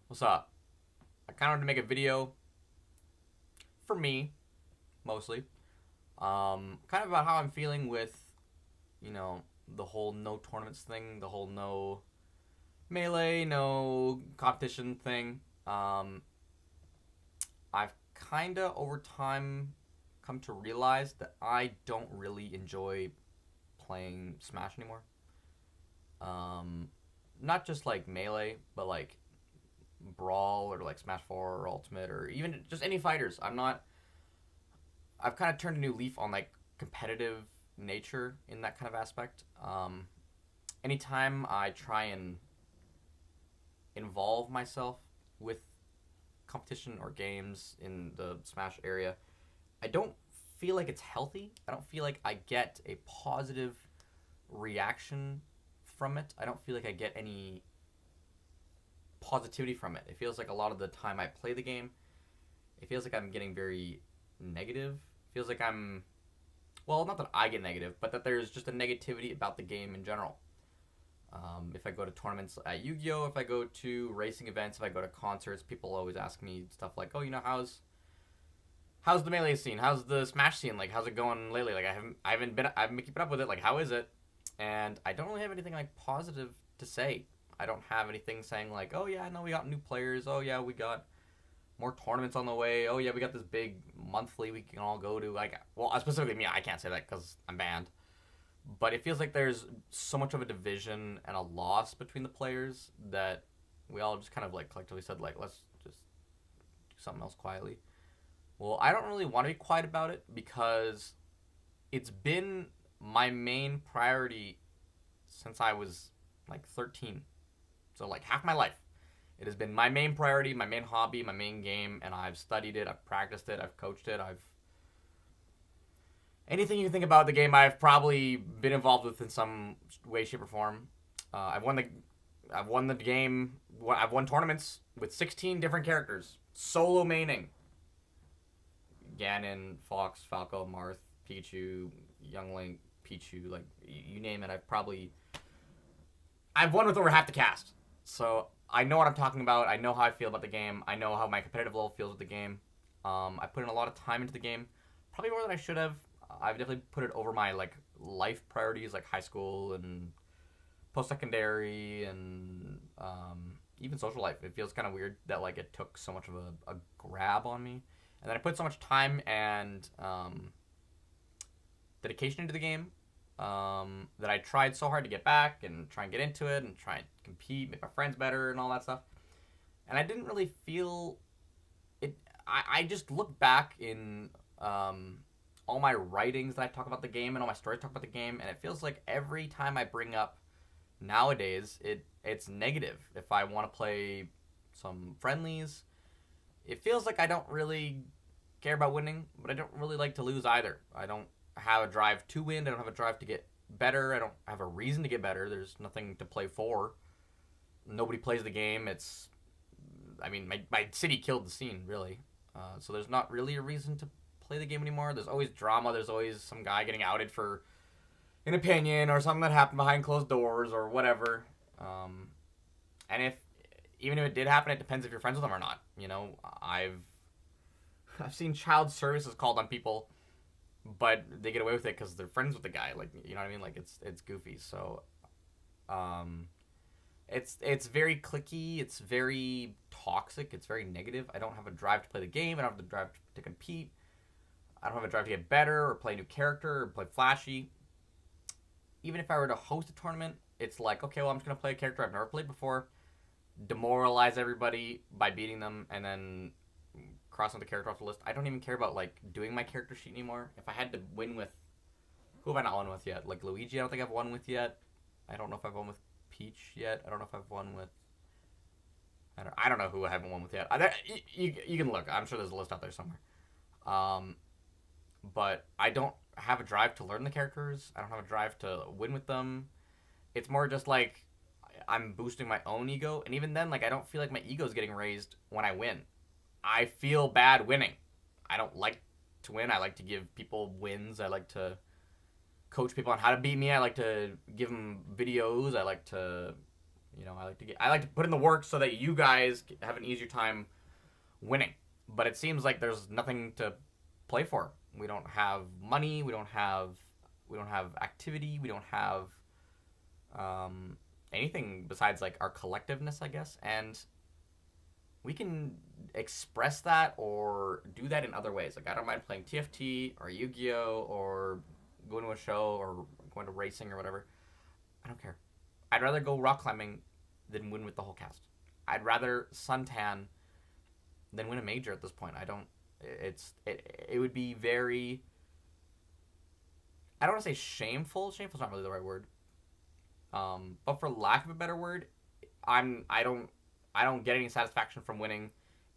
What's up? I kind of wanted to make a video for me, mostly. Kind of about how I'm feeling with, you know, the whole no tournaments thing, the whole no melee, no competition thing. I've kind of over time come to realize that I don't really enjoy playing Smash anymore. Um, Not just like melee, but like Brawl or like Smash 4 or Ultimate or even just any fighters. I've kind of turned a new leaf on like competitive nature in that kind of aspect. Anytime I try and involve myself with competition or games in the Smash area, I don't feel like it's healthy. I don't feel like I get a positive reaction from it. I don't feel like I get any positivity from it. It feels like a lot of the time I play the game, it feels like I'm getting very negative. It feels like I'm well, not that I get negative, but that there's just a negativity about the game in general. If I go to tournaments at Yu-Gi-Oh, if I go to racing events, if I go to concerts, people always ask me stuff like, "Oh, how's the melee scene? How's the Smash scene? Like, how's it going lately? Like, I haven't been keeping up with it. Like, how is it?" And I don't really have anything like positive to say. I don't have anything saying like, "Oh yeah, no, we got new players. Oh yeah, we got more tournaments on the way. Oh yeah, we got this big monthly we can all go to." Like, well, specifically me, I can't say that because I'm banned. But it feels like there's so much of a division and a loss between the players that we all just kind of like collectively said like, let's just do something else quietly. Well, I don't really want to be quiet about it because it's been my main priority since I was like 13. So like half my life. It has been my main priority, my main hobby, my main game, and I've studied it, I've practiced it, I've coached it, I've anything you think about the game, I've probably been involved with in some way, shape, or form. I've won the game. I've won tournaments with 16 different characters, solo maining. Ganon, Fox, Falco, Marth, Pikachu, Young Link, Pichu, like you name it. I've won with over half the cast, so I know what I'm talking about. I know how I feel about the game. I know how my competitive level feels with the game. I put in a lot of time into the game, probably more than I should have. I've definitely put it over my like life priorities, like high school and post secondary and even social life. It feels kind of weird that like it took so much of a grab on me, and then I put so much time and dedication into the game that I tried so hard to get back and try and get into it and try and compete, make my friends better, and all that stuff. And I didn't really feel it. I just look back in all my writings that I talk about the game and all my stories talk about the game, and it feels like every time I bring up nowadays, it's negative. If I want to play some friendlies, it feels like I don't really care about winning, but I don't really like to lose either. I don't have a drive to win. I don't have a drive to get better. I don't have a reason to get better. There's nothing to play for. Nobody plays the game. I mean, my city killed the scene, really. So there's not really a reason to play the game anymore. There's always drama. There's always some guy getting outed for an opinion or something that happened behind closed doors or whatever. And if even if it did happen, it depends if you're friends with them or not. You know, I've seen child services called on people, but they get away with it because they're friends with the guy. Like, you know what I mean? Like it's goofy. So um, it's very clicky. It's very toxic. It's very negative. I don't have a drive to play the game. I don't have the drive to compete. I don't have a drive to get better or play a new character or play flashy. Even if I were to host a tournament, it's like, okay, well, I'm just gonna play a character I've never played before, demoralize everybody by beating them, and then crossing the character off the list. I don't even care about like doing my character sheet anymore. If I had to win with, who have I not won with yet? Like Luigi, I don't think I've won with yet. I don't know if I've won with Peach yet. I don't know if I've won with. I don't know who I haven't won with yet. You can look. I'm sure there's a list out there somewhere. Um, but I don't have a drive to learn the characters. I don't have a drive to win with them. It's more just like I'm boosting my own ego, and even then, like I don't feel like my ego is getting raised when I win. I feel bad winning. I don't like to win. I like to give people wins. I like to coach people on how to beat me. I like to give them videos. I like to, I like to put in the work so that you guys have an easier time winning. But it seems like there's nothing to play for. We don't have money. We don't have activity. We don't have anything besides like our collectiveness, I guess. And we can express that or do that in other ways. Like I don't mind playing TFT or Yu-Gi-Oh or going to a show or going to racing or whatever. I don't care. I'd rather go rock climbing than win with the whole cast. I'd rather suntan than win a major at this point. I don't. It would be very. I don't want to say shameful. Shameful's not really the right word. But for lack of a better word, I don't get any satisfaction from winning,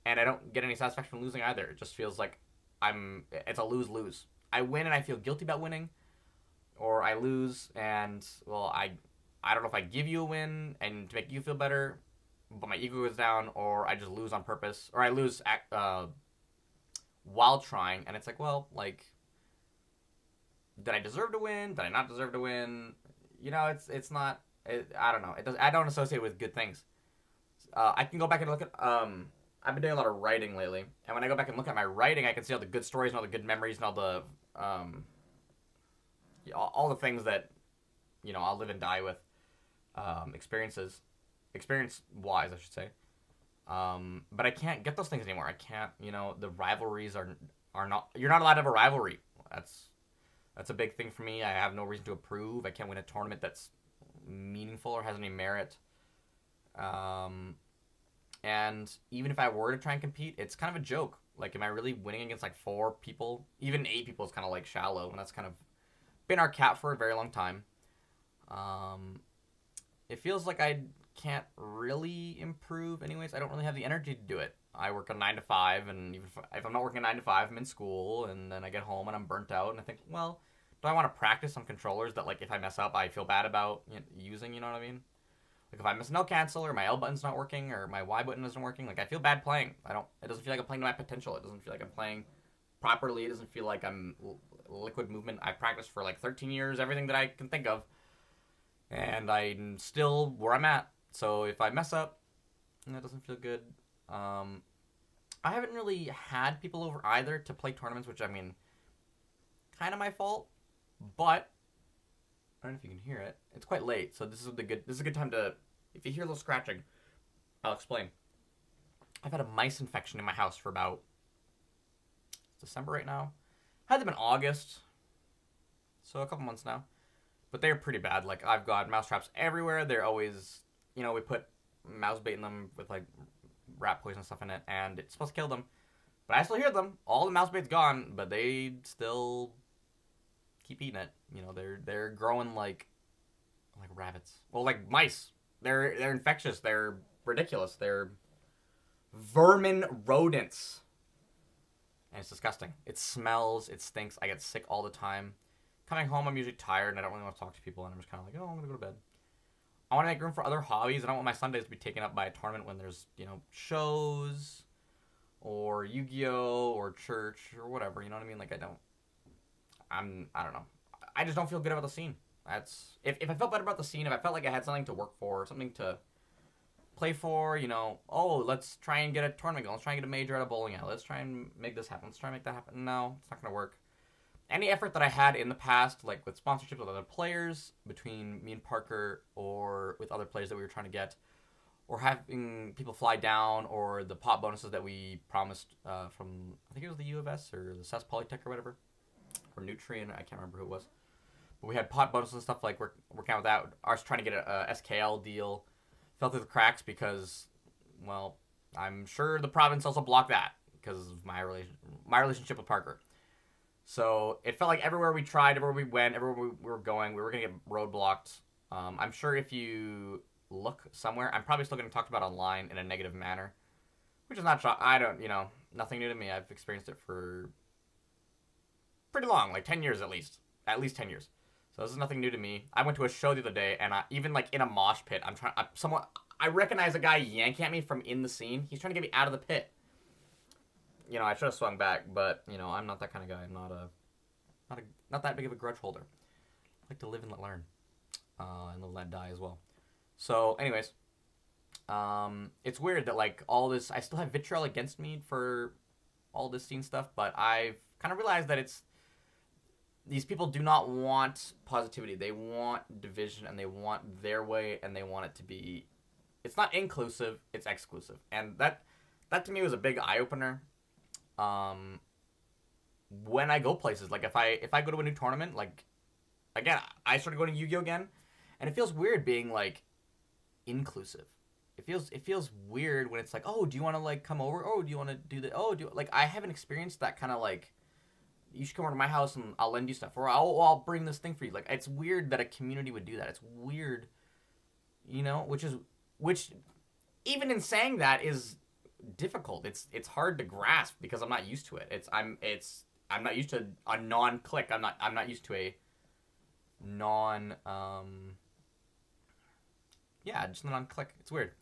and I don't get any satisfaction from losing either. It just feels like it's a lose lose. I win and I feel guilty about winning, or I lose and well I don't know if I give you a win and to make you feel better, but my ego goes down, or I just lose on purpose, or I lose while trying, and it's like, well, like, did I deserve to win? Did I not deserve to win? It's not. I don't know. It does. I don't associate it with good things. I can go back and look at. I've been doing a lot of writing lately, and when I go back and look at my writing, I can see all the good stories and all the good memories and all the all the things that I'll live and die with, experience wise, I should say. But I can't get those things anymore. I can't. The rivalries are not. You're not allowed to have a rivalry. That's a big thing for me. I have no reason to approve. I can't win a tournament that's meaningful or has any merit. And even if I were to try and compete, it's kind of a joke. Like, am I really winning against like 4 people? Even 8 people is kind of like shallow, and that's kind of been our cap for a very long time. It feels like I can't really improve. Anyways, I don't really have the energy to do it. I work a 9 to 5, and even if I'm not working a 9 to 5, I'm in school, and then I get home and I'm burnt out, and I think, well, do I want to practice some controllers that like if I mess up, I feel bad about using? You know what I mean? Like if I miss a no cancel or my L button's not working or my Y button isn't working, like I feel bad playing. It doesn't feel like I'm playing to my potential. It doesn't feel like I'm playing properly. It doesn't feel like I'm liquid movement. I practiced for like 13 years, everything that I can think of, and I'm still where I'm at. So if I mess up, that doesn't feel good. I haven't really had people over either to play tournaments, which I mean, kind of my fault, but I don't know if you can hear it. It's quite late, so this is a good time to. If you hear a little scratching, I'll explain. I've had a mice infection in my house for about December right now. Had them in August, so a couple months now. But they're pretty bad. Like I've got mouse traps everywhere. They're always, we put mouse bait in them with like rat poison stuff in it, and it's supposed to kill them. But I still hear them. All the mouse bait's gone, but they still keep eating it. They're growing like rabbits. Well, like mice. They're infectious. They're ridiculous. They're vermin rodents. And it's disgusting. It smells. It stinks. I get sick all the time. Coming home, I'm usually tired and I don't really want to talk to people, and I'm just kind of like, oh, I'm gonna go to bed. I want to make room for other hobbies. I don't want my Sundays to be taken up by a tournament when there's shows or Yu-Gi-Oh or church or whatever. You know what I mean? Like I don't know. I just don't feel good about the scene. If I felt better about the scene, if I felt like I had something to work for, something to play for, oh, let's try and get a tournament going. Let's try and get a major at a bowling alley. Let's try and make this happen. Let's try and make that happen. No, it's not going to work. Any effort that I had in the past, like with sponsorships with other players, between me and Parker, or with other players that we were trying to get, or having people fly down, or the pot bonuses that we promised from, I think it was the U of S or the CES Polytech or whatever, or Nutrien, I can't remember who it was. But we had pot bonuses and stuff, like we're working out with that. Ours trying to get a SKL deal fell through the cracks because, well, I'm sure the province also blocked that because of my relationship with Parker. So it felt like everywhere we tried, everywhere we went, everywhere we were going, we were going to get roadblocked. I'm sure if you look somewhere, I'm probably still going to talk about online in a negative manner, which is not, nothing new to me. I've experienced it for pretty long, like 10 years at least 10 years. So this is nothing new to me. I went to a show the other day, and even like in a mosh pit, I recognize a guy yanking at me from in the scene. He's trying to get me out of the pit. I should have swung back, but I'm not that kind of guy. I'm not that big of a grudge holder. I like to live and let learn, and live and let die as well. So, anyways, It's weird that like all this, I still have vitriol against me for all this scene stuff, but I've kind of realized that it's these people do not want positivity. They want division, and they want their way, and they want it to be. It's not inclusive; it's exclusive, and that to me was a big eye opener. Um, when I go places, like if I go to a new tournament, like again, I started going to Yu-Gi-Oh again, and it feels weird being like inclusive. It feels weird when it's like, oh, do you want to like come over? Oh, do you want to do that? Oh, do like I haven't experienced that kind of like you should come over to my house and I'll lend you stuff, or I'll bring this thing for you. Like it's weird that a community would do that. It's weird, which even in saying that is difficult. It's hard to grasp because I'm not used to it. I'm not used to a non-click. I'm not used to a non yeah, just a non-click. It's weird.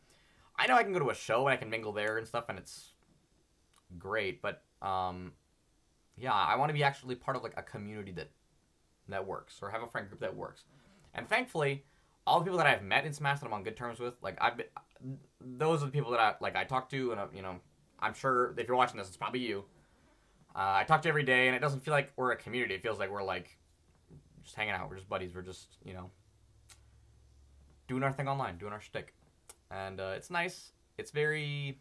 I know I can go to a show and I can mingle there and stuff, and it's great, but yeah, I want to be actually part of like a community that works, or have a friend group that works. And thankfully, all the people that I've met in Smash that I'm on good terms with, like those are the people that I talk to, and I'm sure if you're watching this, it's probably you. I talk to you every day, and it doesn't feel like we're a community. It feels like we're like just hanging out. We're just buddies. We're just doing our thing online, doing our shtick, and it's nice. It's very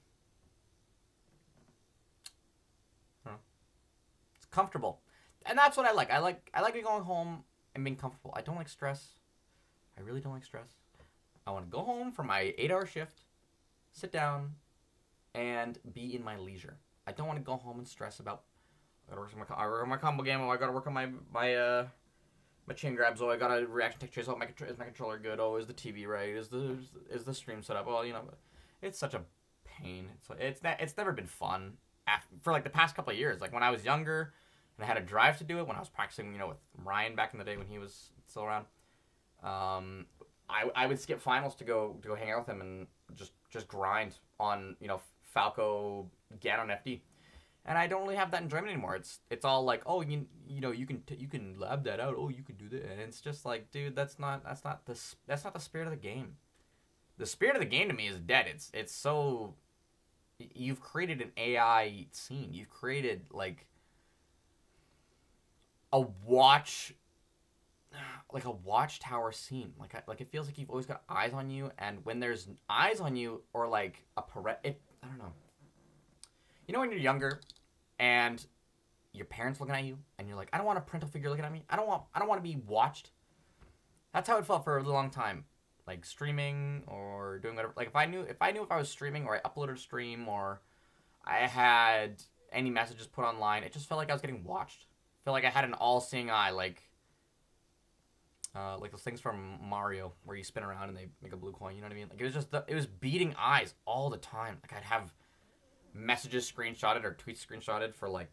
it's comfortable, and that's what I like. I like going home and being comfortable. I don't like stress. I really don't like stress. I want to go home from my 8-hour shift, sit down, and be in my leisure. I don't want to go home and stress about. I gotta work on my combo game. Oh, I gotta work on my chain grabs. Oh, I got a reaction tech trace. Oh, is my controller good? Oh, is the TV right? Is the stream set up? Well, it's such a pain. It's never been fun for like the past couple of years. Like when I was younger and I had a drive to do it, when I was practicing, with Ryan back in the day when he was still around. I would skip finals to go hang out with him and just grind on Falco Ganon FD. And I don't really have that enjoyment anymore. It's all like, oh, you can lab that out. Oh, you can do that, and it's just like, dude, that's not the spirit of the game. The spirit of the game to me is dead. It's so you've created an AI scene. You've created like a watchtower scene. Like it feels like you've always got eyes on you, and when there's eyes on you, or like I don't know. When you're younger and your parents looking at you and you're like, I don't want a parental figure looking at me. I don't want to be watched. That's how it felt for a really long time. Like streaming or doing whatever. Like if I knew if I was streaming, or I uploaded a stream, or I had any messages put online, it just felt like I was getting watched. I felt like I had an all-seeing eye, like those things from Mario where you spin around and they make a blue coin. You know what I mean? Like it was beating eyes all the time. Like I'd have messages screenshotted or tweets screenshotted for like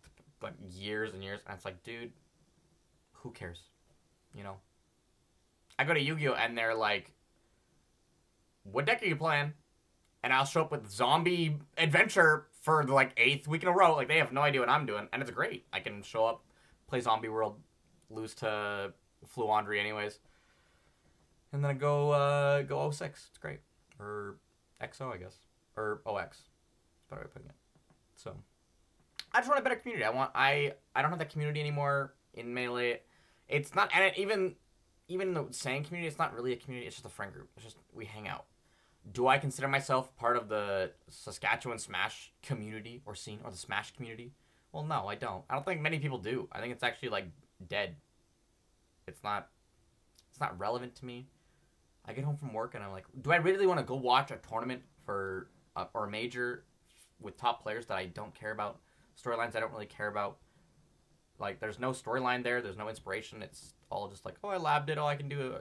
years and years, and it's like, dude, who cares? I go to Yu-Gi-Oh and they're like, what deck are you playing? And I'll show up with Zombie Adventure for the like 8th week in a row. Like they have no idea what I'm doing, and it's great. I can show up, play Zombie World, lose to Fluandry anyways, and then I go 06. It's great, or XO I guess, or OX. Better way of putting it. So I just want a better community. I don't have that community anymore in Melee. It's not, and even the saying community, it's not really a community. It's just a friend group. It's just we hang out. Do I consider myself part of the Saskatchewan Smash community or scene, or the Smash community? Well, no, I don't. I don't think many people do. I think it's actually like dead. It's not relevant to me. I get home from work and I'm like, do I really want to go watch a tournament or a major with top players that I don't care about, storylines I don't really care about? Like there's no storyline there, there's no inspiration. It's all just like, oh, I labbed it, oh, I can do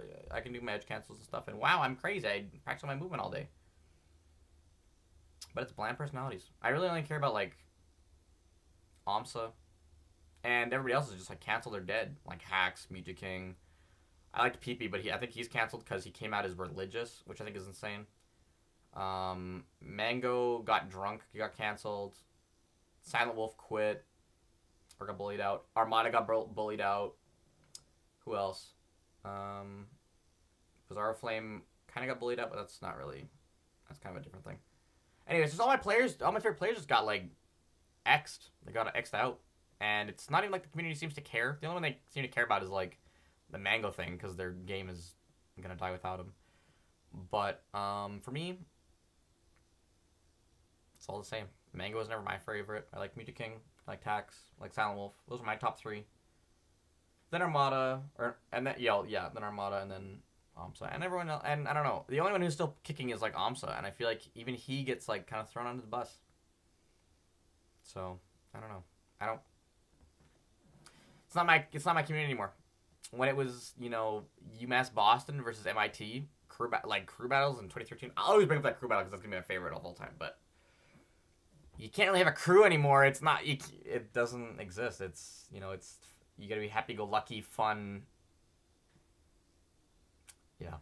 my edge cancels and stuff, and wow, I'm crazy, I practice on my movement all day. But it's bland personalities. I really only care about like AMSA, and everybody else is just like canceled or dead, like Hacks, Mecha King. I liked PP, but I think he's canceled because he came out as religious, which I think is insane. Mango got drunk, he got canceled. Silent Wolf quit or got bullied out. Armada got bullied out. Who else? Bizarro Flame kind of got bullied out, but that's not really That's kind of a different thing. Anyways, just all my favorite players just got like X'd. They got X'd out. And it's not even like the community seems to care. The only one they seem to care about is like the Mango thing, because their game is gonna die without him. But for me, it's all the same. Mango was never my favorite. I like Mewtwo King, I like Tax, I like Silent Wolf. Those are my top 3. Then Armada, then Armada, and then Amsa, and everyone else. And I don't know. The only one who's still kicking is like Amsa, and I feel like even he gets like kind of thrown under the bus. So I don't know. It's not my community anymore. When it was, UMass Boston versus MIT crew battles in 2013, I'll always bring up that crew battle because that's gonna be my favorite of all time. But you can't really have a crew anymore. It's not. It doesn't exist. It's it's you gotta be happy-go-lucky, fun. Yeah,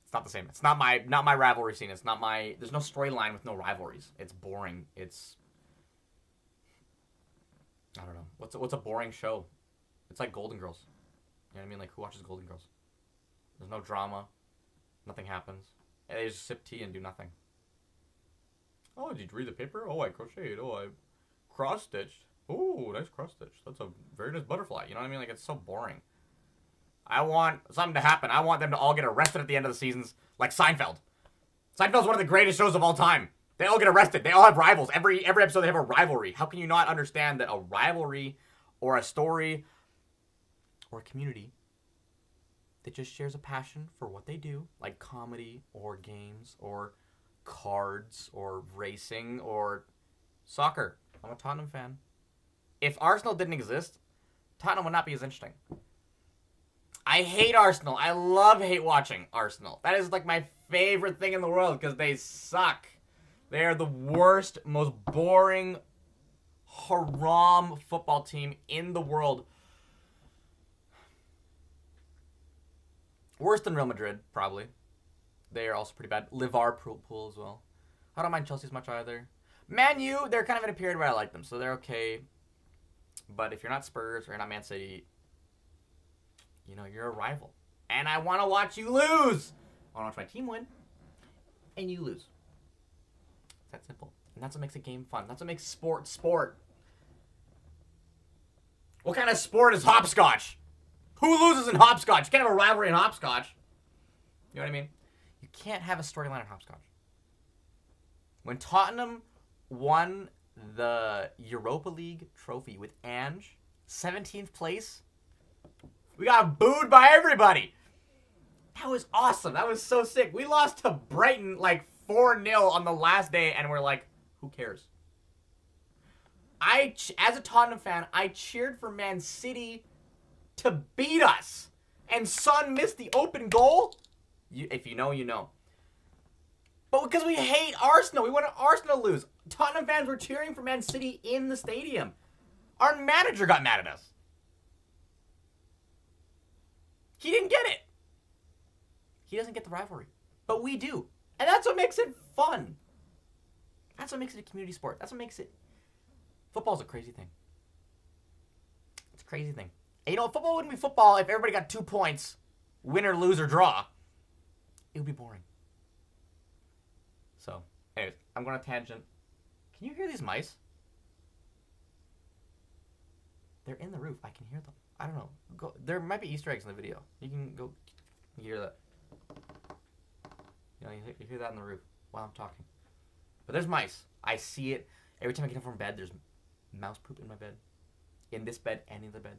it's not the same. It's not my rivalry scene. It's not my. There's no storyline with no rivalries. It's boring. I don't know. What's a boring show? It's like Golden Girls. You know what I mean? Like, who watches Golden Girls? There's no drama. Nothing happens. They just sip tea and do nothing. Oh, did you read the paper? Oh, I crocheted. Oh, I cross-stitched. Oh, nice cross-stitch. That's a very nice butterfly. You know what I mean? Like, it's so boring. I want something to happen. I want them to all get arrested at the end of the seasons, like Seinfeld. Seinfeld's one of the greatest shows of all time. They all get arrested. They all have rivals. Every episode they have a rivalry. How can you not understand that a rivalry or a story or a community that just shares a passion for what they do, like comedy or games or cards or racing or soccer? I'm a Tottenham fan. If Arsenal didn't exist, Tottenham would not be as interesting. I hate Arsenal. I hate watching Arsenal. That is like my favorite thing in the world because they suck. They are the worst, most boring, haram football team in the world. Worse than Real Madrid, probably. They are also pretty bad. Liverpool as well. I don't mind Chelsea as much either. Man U, they're kind of in a period where I like them, so they're okay. But if you're not Spurs or you're not Man City, you're a rival. And I want to watch you lose. I want to watch my team win, and you lose. It's that simple. And that's what makes a game fun. That's what makes sport. What kind of sport is hopscotch? Who loses in hopscotch? You can't have a rivalry in hopscotch. You know what I mean? You can't have a storyline in hopscotch. When Tottenham won the Europa League trophy with Ange, 17th place, we got booed by everybody. That was awesome. That was so sick. We lost to Brighton like 4-0 on the last day, and we're like, who cares? As a Tottenham fan, I cheered for Man City to beat us. And Son missed the open goal. If you know, you know. But because we hate Arsenal, we want Arsenal to lose. Tottenham fans were cheering for Man City in the stadium. Our manager got mad at us. He didn't get it. He doesn't get the rivalry. But we do. And that's what makes it fun. That's what makes it a community sport. That's what makes it... Football's a crazy thing. It's a crazy thing. And football wouldn't be football if everybody got 2 points, win or lose or draw. It would be boring. So, anyways, I'm going on a tangent. Can you hear these mice? They're in the roof. I can hear them. I don't know. There might be Easter eggs in the video. You can go hear that. You hear that in the roof while I'm talking. But there's mice. I see it. Every time I get up from bed, there's mouse poop in my bed. In this bed and in the bed.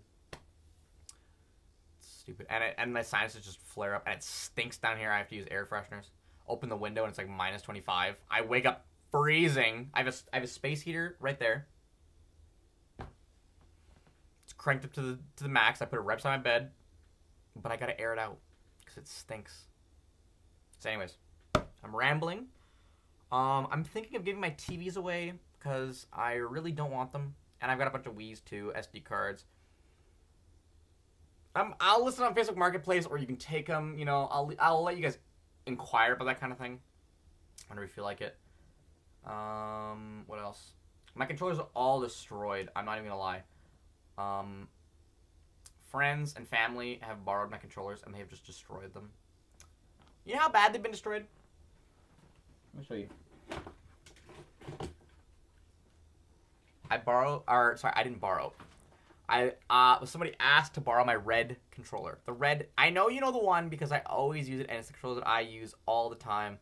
It's stupid. And my sinuses just flare up. And it stinks down here. I have to use air fresheners. Open the window and it's like minus 25. I wake up freezing. I have a space heater right there. It's cranked up to the max. I put it right beside my bed. But I gotta air it out. Because it stinks. So anyways. I'm rambling. I'm thinking of giving my TVs away because I really don't want them. And I've got a bunch of Wii's too, SD cards. I'll list it on Facebook Marketplace, or you can take them. I'll let you guys inquire about that kind of thing whenever you feel like it. What else? My controllers are all destroyed. I'm not even gonna lie. Friends and family have borrowed my controllers and they have just destroyed them. You know how bad they've been destroyed? Let me show you. I didn't borrow. Somebody asked to borrow my red controller. The red, I know you know the one because I always use it, and it's the controller that I use all the time,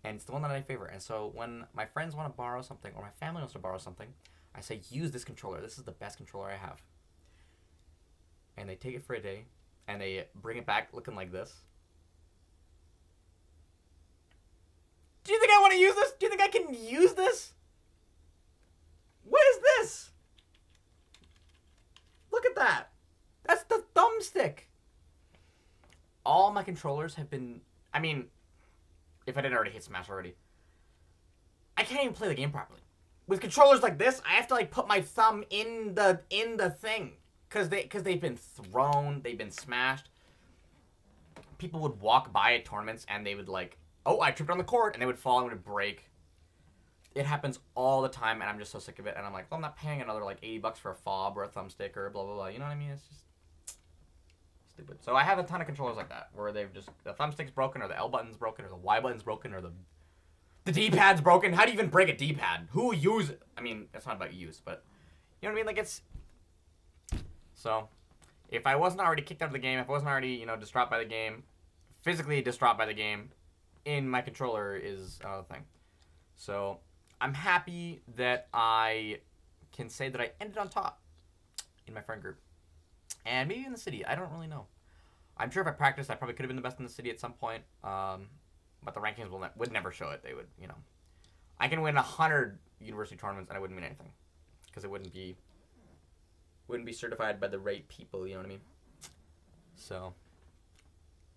and it's the one that I favor. And so when my friends want to borrow something, or my family wants to borrow something, I say, use this controller. This is the best controller I have. And they take it for a day, and they bring it back looking like this. Do you think I want to use this? Do you think I can use this? What is this? Look at that. That's the thumbstick. All my controllers have been... I mean, if I didn't already hit Smash already, I can't even play the game properly. With controllers like this, I have to like put my thumb in the thing. Because they've been thrown, they've been smashed. People would walk by at tournaments and they would like, oh, I tripped on the court, and they would fall and would break. It happens all the time, and I'm just so sick of it. And I'm like, well, I'm not paying another like $80 for a fob or a thumbstick or blah blah blah. You know what I mean? It's just stupid. So I have a ton of controllers like that where they've just the thumbstick's broken, or the L button's broken, or the Y button's broken, or the D-pad's broken. How do you even break a D-pad? Who uses it? I mean, it's not about use, but you know what I mean? Like it's. So, if I wasn't already kicked out of the game, if I wasn't already distraught by the game, physically distraught by the game, in my controller is another thing. So. I'm happy that I can say that I ended on top in my friend group. And maybe in the city. I don't really know. I'm sure if I practiced, I probably could have been the best in the city at some point. But the rankings would never show it. They would, I can win 100 university tournaments and I wouldn't mean anything. Because it wouldn't be certified by the right people, you know what I mean? So,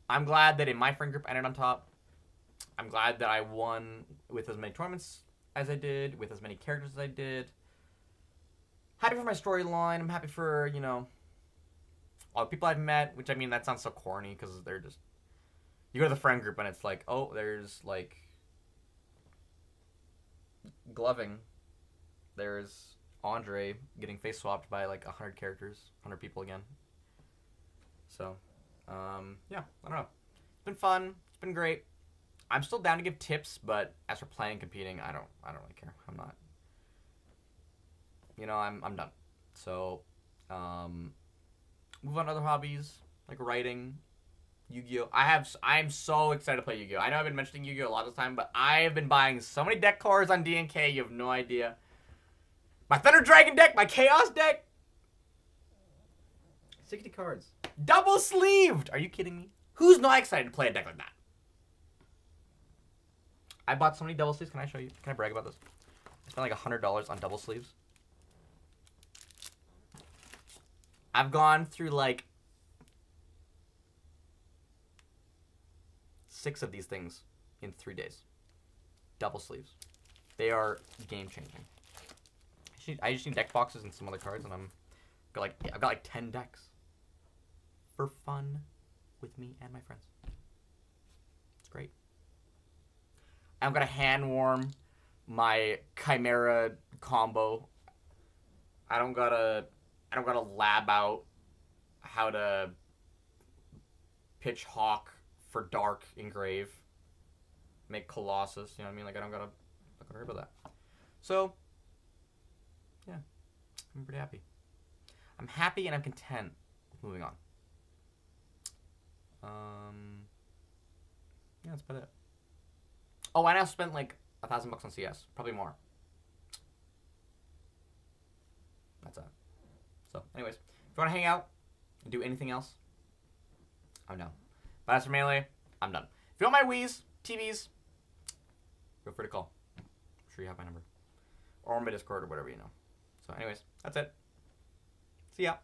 I'm glad that in my friend group I ended on top. I'm glad that I won with as many tournaments as I did, with as many characters as I did. Happy for my storyline. I'm happy for, all the people I've met, which, I mean, that sounds so corny, because they're just... You go to the friend group, and it's like, oh, there's, like... Gloving. There's Andre getting face-swapped by, like, 100 characters. 100 people again. So, yeah, I don't know. It's been fun. It's been great. I'm still down to give tips, but as for playing, competing, I don't really care. I'm not. I'm done. So, move on to other hobbies like writing, Yu-Gi-Oh. I'm so excited to play Yu-Gi-Oh. I know I've been mentioning Yu-Gi-Oh a lot this time, but I have been buying so many deck cores on DNK. You have no idea. My Thunder Dragon deck, my Chaos deck. 60 cards, double sleeved. Are you kidding me? Who's not excited to play a deck like that? I bought so many double sleeves. Can I show you? Can I brag about this? I spent like $100 on double sleeves. I've gone through like 6 of these things in 3 days. Double sleeves. They are game changing. I just need deck boxes and some other cards, and I've got like 10 decks for fun with me and my friends. It's great. I'm gonna hand warm my Chimera combo. I don't gotta lab out how to pitch Hawk for Dark Engrave. Make Colossus, you know what I mean? Like, I don't gotta worry about that. So, yeah, I'm pretty happy. I'm happy and I'm content with moving on. Yeah, that's about it. Oh, and I spent like $1,000 on CS. Probably more. That's it. So, anyways, if you want to hang out and do anything else, I'm down. But as for Melee, I'm done. If you want my Wii's, TVs, feel free to call. I'm sure you have my number. Or my Discord or whatever, So, anyways, that's it. See ya.